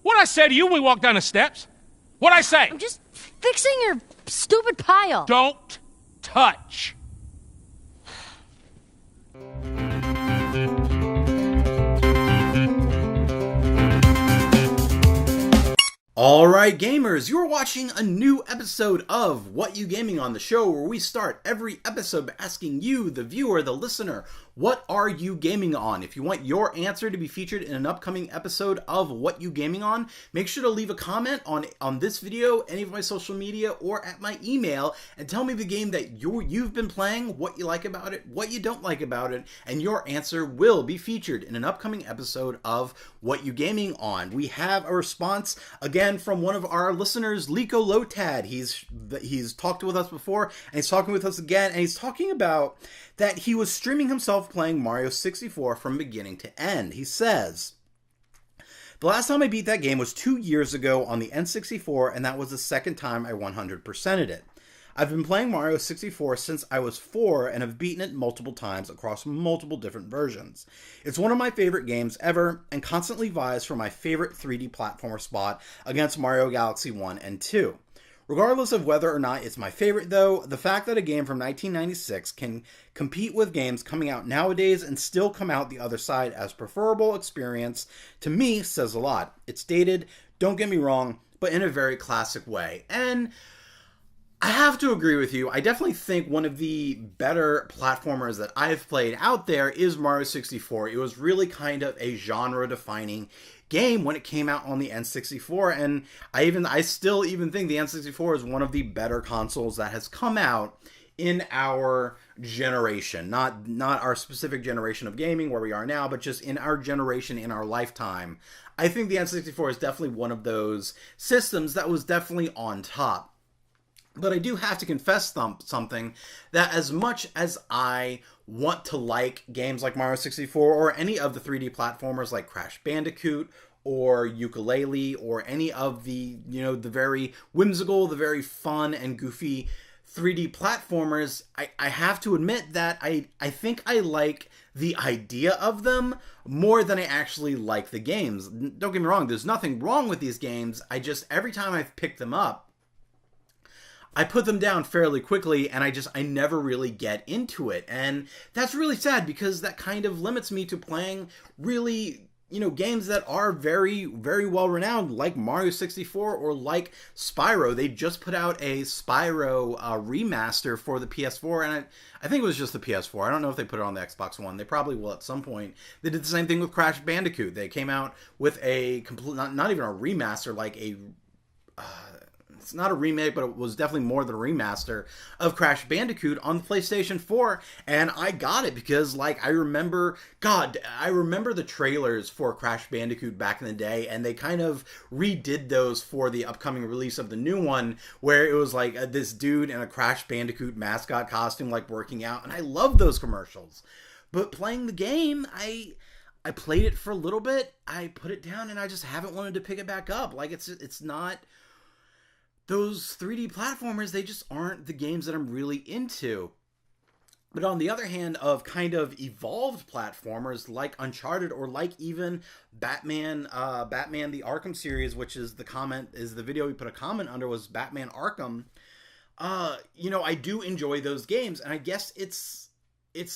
What'd I say to you when we walked down the steps? What'd I say? I'm just fixing your stupid pile. Don't touch. Alright gamers, you're watching a new episode of What You Gaming On, the show where we start every episode by asking you, the viewer, the listener, what are you gaming on? If you want your answer to be featured in an upcoming episode of What You Gaming On, make sure to leave a comment on this video, any of my social media, or at my email, and tell me the game that you've been playing, what you like about it, what you don't like about it, and your answer will be featured in an upcoming episode of What You Gaming On. We have a response again from one of our listeners, Liko Lotad. He's talked with us before, and he's talking with us again, and he's talking about that he was streaming himself playing Mario 64 from beginning to end. He says, "The last time I beat that game was 2 years ago on the N64, and that was the second time I 100%ed it. I've been playing Mario 64 since I was 4 and have beaten it multiple times across multiple different versions. It's one of my favorite games ever and constantly vies for my favorite 3D platformer spot against Mario Galaxy 1 and 2. Regardless of whether or not it's my favorite though, the fact that a game from 1996 can compete with games coming out nowadays and still come out the other side as preferable experience, to me says a lot. It's dated, don't get me wrong, but in a very classic way." And I have to agree with you. I definitely think one of the better platformers that I've played out there is Mario 64. It was really kind of a genre-defining game when it came out on the N64, and I still even think the N64 is one of the better consoles that has come out in our generation. Not our specific generation of gaming where we are now, but just in our generation, in our lifetime. I think the N64 is definitely one of those systems that was definitely on top. But I do have to confess something, that as much as I want to like games like Mario 64 or any of the 3D platformers like Crash Bandicoot or Yooka-Laylee or any of the, the very whimsical, the very fun and goofy 3D platformers, I have to admit that I think I like the idea of them more than I actually like the games. Don't get me wrong, there's nothing wrong with these games. Every time I've picked them up, I put them down fairly quickly, and I never really get into it. And that's really sad because that kind of limits me to playing really, games that are very, very well renowned, like Mario 64 or like Spyro. They just put out a Spyro remaster for the PS4, and I think it was just the PS4. I don't know if they put it on the Xbox One. They probably will at some point. They did the same thing with Crash Bandicoot. They came out with a complete, not even a remaster, like a... it's not a remake, but it was definitely more than a remaster of Crash Bandicoot on the PlayStation 4, and I got it because, I remember the trailers for Crash Bandicoot back in the day, and they kind of redid those for the upcoming release of the new one, where it was this dude in a Crash Bandicoot mascot costume, working out, and I love those commercials. But playing the game, I played it for a little bit, I put it down, and I just haven't wanted to pick it back up. It's not... Those 3D platformers, they just aren't the games that I'm really into. But on the other hand, of kind of evolved platformers like Uncharted or like even Batman the Arkham series, which is the video we put a comment under, was Batman Arkham. I do enjoy those games, and I guess it's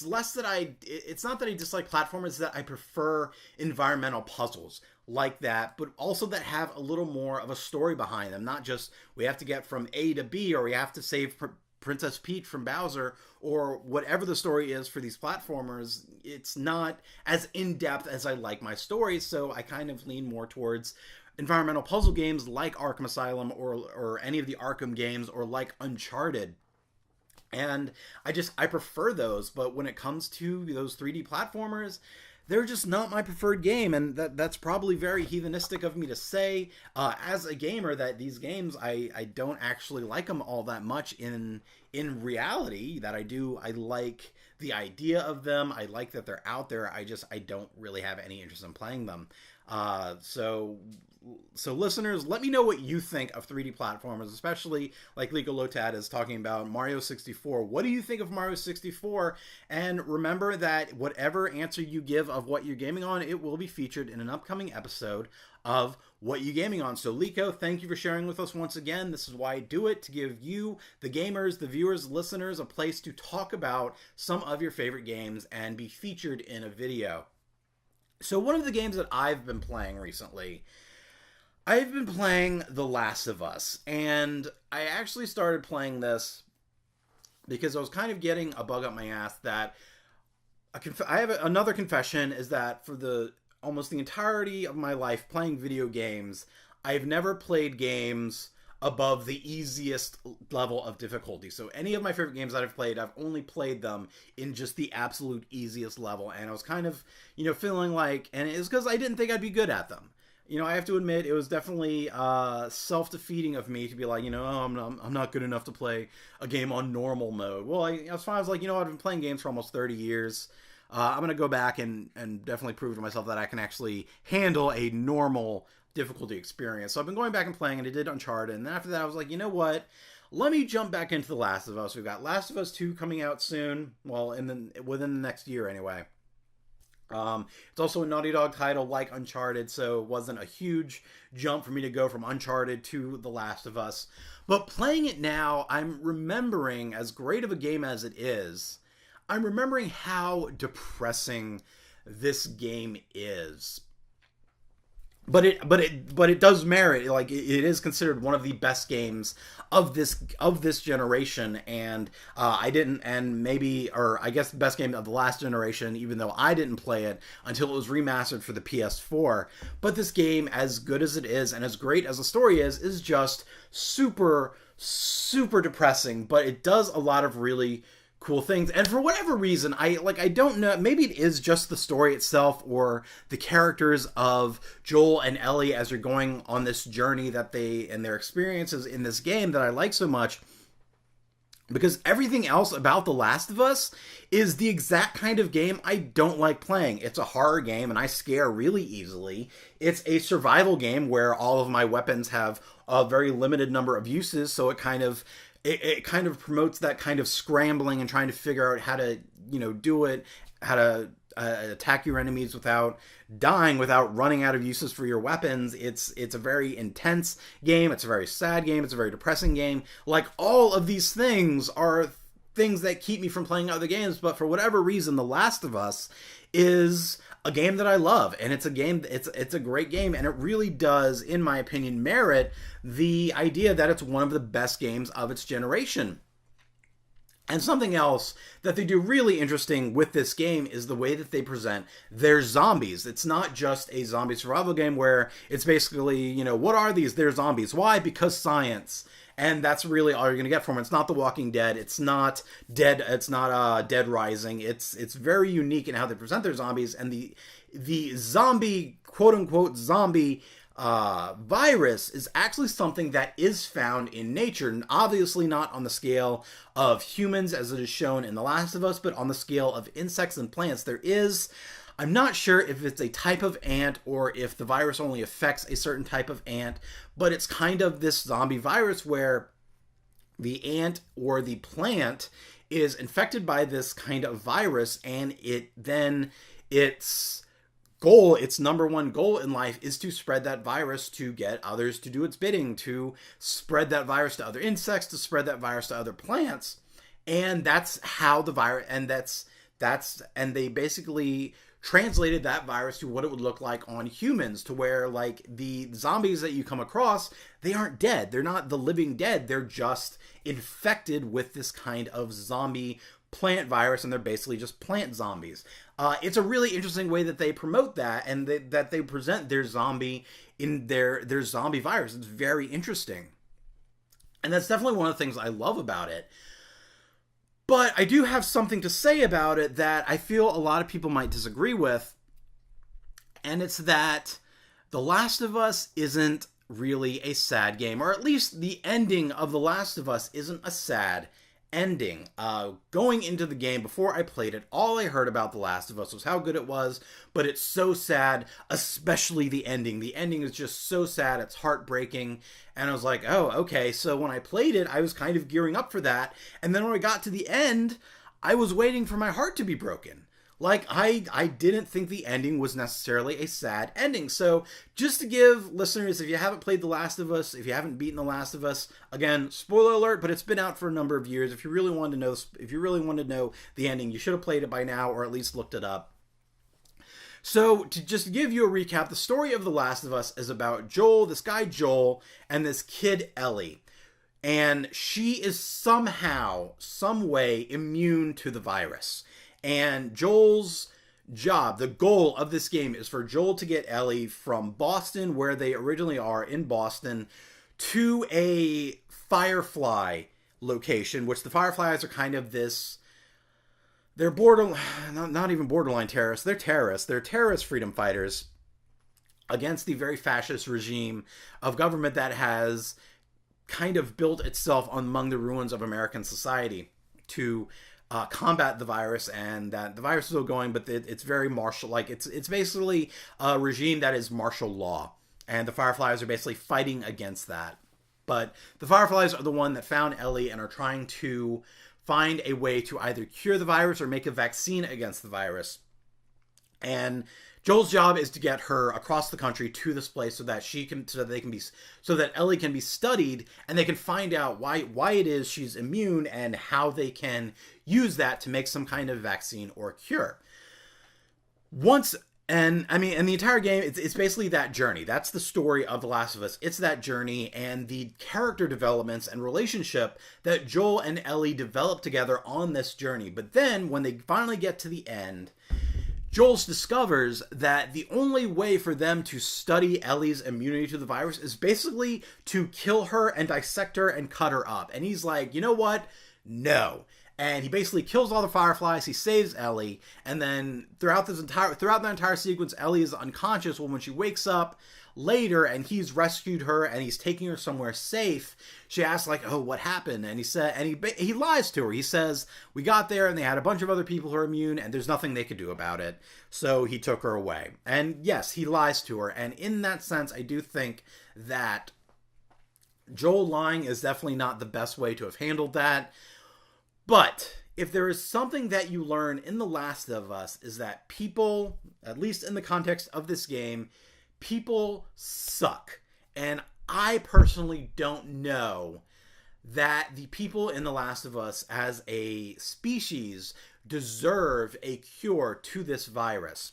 less that it's not that I dislike platformers, it's that I prefer environmental puzzles like that, but also that have a little more of a story behind them. Not just, we have to get from A to B, or we have to save Princess Peach from Bowser, or whatever the story is for these platformers. It's not as in-depth as I like my stories, so I kind of lean more towards environmental puzzle games like Arkham Asylum or any of the Arkham games, or like Uncharted. And I prefer those, but when it comes to those 3D platformers, they're just not my preferred game, and that's probably very heathenistic of me to say as a gamer, that these games, I don't actually like them all that much in reality. That I like the idea of them, I like that they're out there, I don't really have any interest in playing them. So listeners, let me know what you think of 3D platformers, especially like Liko Lotad is talking about Mario 64. What do you think of Mario 64? And remember that whatever answer you give of what you're gaming on, it will be featured in an upcoming episode of What You Gaming On. So Liko, thank you for sharing with us once again. This is why I do it, to give you, the gamers, the viewers, listeners, a place to talk about some of your favorite games and be featured in a video. So one of the games that I've been playing recently, I've been playing The Last of Us, and I actually started playing this because I was kind of getting a bug up my ass that I have another confession, is that for almost the entirety of my life playing video games, I've never played games above the easiest level of difficulty. So any of my favorite games that I've played, I've only played them in just the absolute easiest level, and I was kind of, feeling like, and it's because I didn't think I'd be good at them. I have to admit, it was definitely self-defeating of me to be like, I'm not good enough to play a game on normal mode. Well, I was fine. I was like, I've been playing games for almost 30 years. I'm going to go back and definitely prove to myself that I can actually handle a normal difficulty experience. So I've been going back and playing, and I did Uncharted. And then after that, I was like, you know what? Let me jump back into The Last of Us. We've got Last of Us 2 coming out soon. Well, within the next year anyway. It's also a Naughty Dog title like Uncharted, so it wasn't a huge jump for me to go from Uncharted to The Last of Us. But playing it now, I'm remembering, as great of a game as it is, I'm remembering how depressing this game is. But it does merit, like, it is considered one of the best games of this generation, and I guess the best game of the last generation, even though I didn't play it until it was remastered for the PS4. But this game, as good as it is and as great as the story is just super, super depressing. But it does a lot of really cool things, and for whatever reason, I don't know, maybe it is just the story itself or the characters of Joel and Ellie as they're going on this journey and their experiences in this game that I like so much, because everything else about The Last of Us is the exact kind of game I don't like playing. It's a horror game, and I scare really easily. It's a survival game where all of my weapons have a very limited number of uses, so it kind of promotes that kind of scrambling and trying to figure out how to, do it, how to attack your enemies without dying, without running out of uses for your weapons. It's a very intense game. It's a very sad game. It's a very depressing game. Like, all of these things are things that keep me from playing other games, but for whatever reason, The Last of Us is a game that I love, and it's a great game, and it really does, in my opinion, merit the idea that it's one of the best games of its generation. And something else that they do really interesting with this game is the way that they present their zombies. It's not just a zombie survival game where it's basically, what are these? They're zombies. Why? Because science. And that's really all you're going to get from it. It's not The Walking Dead. It's not Dead. It's not Dead Rising. It's very unique in how they present their zombies. And the zombie, quote unquote zombie virus is actually something that is found in nature, and obviously not on the scale of humans as it is shown in The Last of Us, but on the scale of insects and plants. I'm not sure if it's a type of ant or if the virus only affects a certain type of ant, but it's kind of this zombie virus where the ant or the plant is infected by this kind of virus, and its number one goal in life is to spread that virus, to get others to do its bidding, to spread that virus to other insects, to spread that virus to other plants. And that's how the virus, and they basically translated that virus to what it would look like on humans, to where, like, the zombies that you come across, they aren't dead. They're not the living dead. They're just infected with this kind of zombie plant virus, and they're basically just plant zombies. It's a really interesting way that they promote that, and that they present their zombie in their zombie virus. It's very interesting. And that's definitely one of the things I love about it. But I do have something to say about it that I feel a lot of people might disagree with, and it's that The Last of Us isn't really a sad game, or at least the ending of The Last of Us isn't a sad ending. Going into the game, before I played it, all I heard about The Last of Us was how good it was, but it's so sad, especially the ending. The ending is just so sad, it's heartbreaking, and I was like, oh, okay, so when I played it, I was kind of gearing up for that, and then when I got to the end, I was waiting for my heart to be broken. Like, I didn't think the ending was necessarily a sad ending. So, just to give listeners, if you haven't played The Last of Us, if you haven't beaten The Last of Us, again, spoiler alert, but it's been out for a number of years. If you really wanted to know the ending, you should have played it by now, or at least looked it up. So, to just give you a recap, the story of The Last of Us is about Joel, this guy Joel, and this kid Ellie. And she is somehow, some way, immune to the virus. And Joel's job, the goal of this game, is for Joel to get Ellie from Boston, where they originally are in Boston, to a Firefly location, which the Fireflies are kind of this... They're not even borderline terrorists. They're terrorists. They're terrorist freedom fighters against the very fascist regime of government that has kind of built itself among the ruins of American society to... combat the virus, and that the virus is still going, but it's very martial. Like it's basically a regime that is martial law, and the Fireflies are basically fighting against that. But the Fireflies are the one that found Ellie and are trying to find a way to either cure the virus or make a vaccine against the virus. And Joel's job is to get her across the country to this place so that Ellie can be studied, and they can find out why it is she's immune and how they can use that to make some kind of vaccine or cure. And the entire game, it's basically that journey. That's the story of The Last of Us. It's that journey and the character developments and relationship that Joel and Ellie develop together on this journey. But then, when they finally get to the end, Joel discovers that the only way for them to study Ellie's immunity to the virus is basically to kill her and dissect her and cut her up. And he's like, you know what? No. And he basically kills all the Fireflies, he saves Ellie, and then throughout the entire sequence, Ellie is unconscious. Well, when she wakes up later and he's rescued her and he's taking her somewhere safe, she asks, like, oh, what happened? And he lies to her. He says, we got there and they had a bunch of other people who are immune and there's nothing they could do about it, so he took her away. And yes, he lies to her, and in that sense, I do think that Joel lying is definitely not the best way to have handled that. But if there is something that you learn in The Last of Us, is that people, at least in the context of this game, people suck. And I personally don't know that the people in The Last of Us as a species deserve a cure to this virus.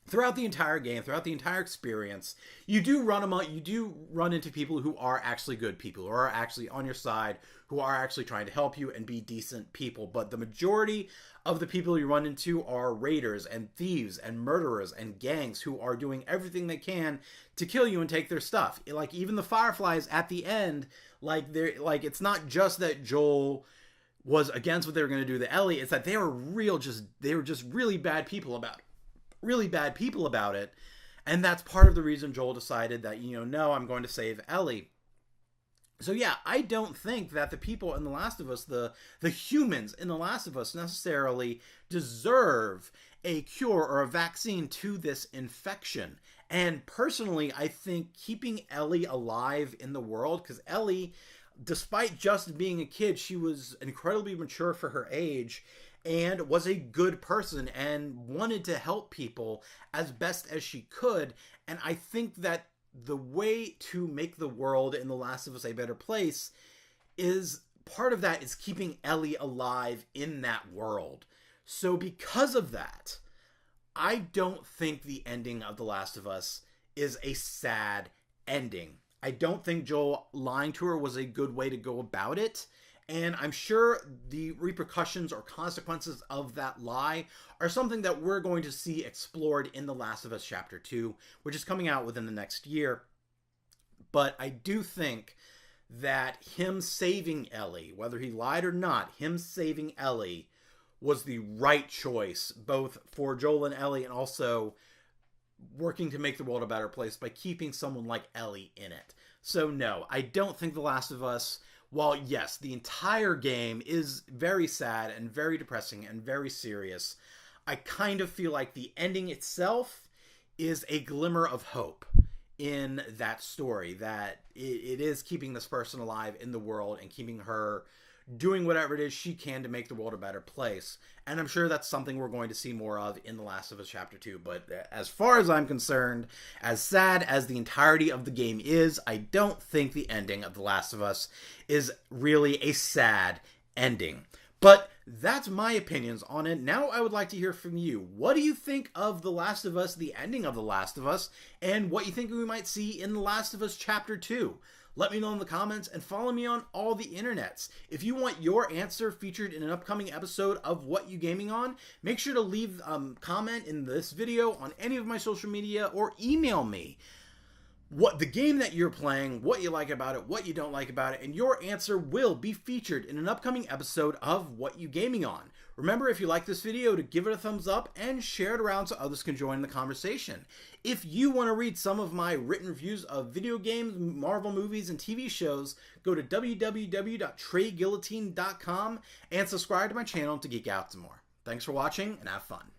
Throughout the entire game, throughout the entire experience, you do run into people who are actually good people, who are actually on your side, who are actually trying to help you and be decent people. But the majority of the people you run into are raiders and thieves and murderers and gangs who are doing everything they can to kill you and take their stuff. Like, even the Fireflies at the end, it's not just that Joel was against what they were going to do to Ellie, it's that they were just really bad people about it. And that's part of the reason Joel decided that, no, I'm going to save Ellie. So yeah, I don't think that the people in The Last of Us, the humans in The Last of Us, necessarily deserve a cure or a vaccine to this infection. And personally, I think keeping Ellie alive in the world, because Ellie, despite just being a kid, she was incredibly mature for her age, and was a good person and wanted to help people as best as she could. And I think that the way to make the world in The Last of Us a better place is, part of that is keeping Ellie alive in that world. So because of that, I don't think the ending of The Last of Us is a sad ending. I don't think Joel lying to her was a good way to go about it. And I'm sure the repercussions or consequences of that lie are something that we're going to see explored in The Last of Us Chapter 2, which is coming out within the next year. But I do think that him saving Ellie, whether he lied or not, him saving Ellie was the right choice, both for Joel and Ellie, and also working to make the world a better place by keeping someone like Ellie in it. So no, I don't think The Last of Us while yes, the entire game is very sad and very depressing and very serious, I kind of feel like the ending itself is a glimmer of hope in that story, that it is keeping this person alive in the world and keeping her doing whatever it is she can to make the world a better place. And I'm sure that's something we're going to see more of in The Last of Us Chapter 2. But as far as I'm concerned, as sad as the entirety of the game is, I don't think the ending of The Last of Us is really a sad ending. But that's my opinions on it. Now I would like to hear from you. What do you think of The Last of Us, the ending of The Last of Us, and what you think we might see in The Last of Us Chapter 2? Let me know in the comments and follow me on all the internets. If you want your answer featured in an upcoming episode of What You Gaming On, make sure to leave a comment in this video on any of my social media or email me what the game that you're playing, what you like about it, what you don't like about it, and your answer will be featured in an upcoming episode of What You Gaming On. Remember, if you like this video, to give it a thumbs up and share it around so others can join the conversation. If you want to read some of my written reviews of video games, Marvel movies, and TV shows, go to www.treyguillotine.com and subscribe to my channel to geek out some more. Thanks for watching, and have fun.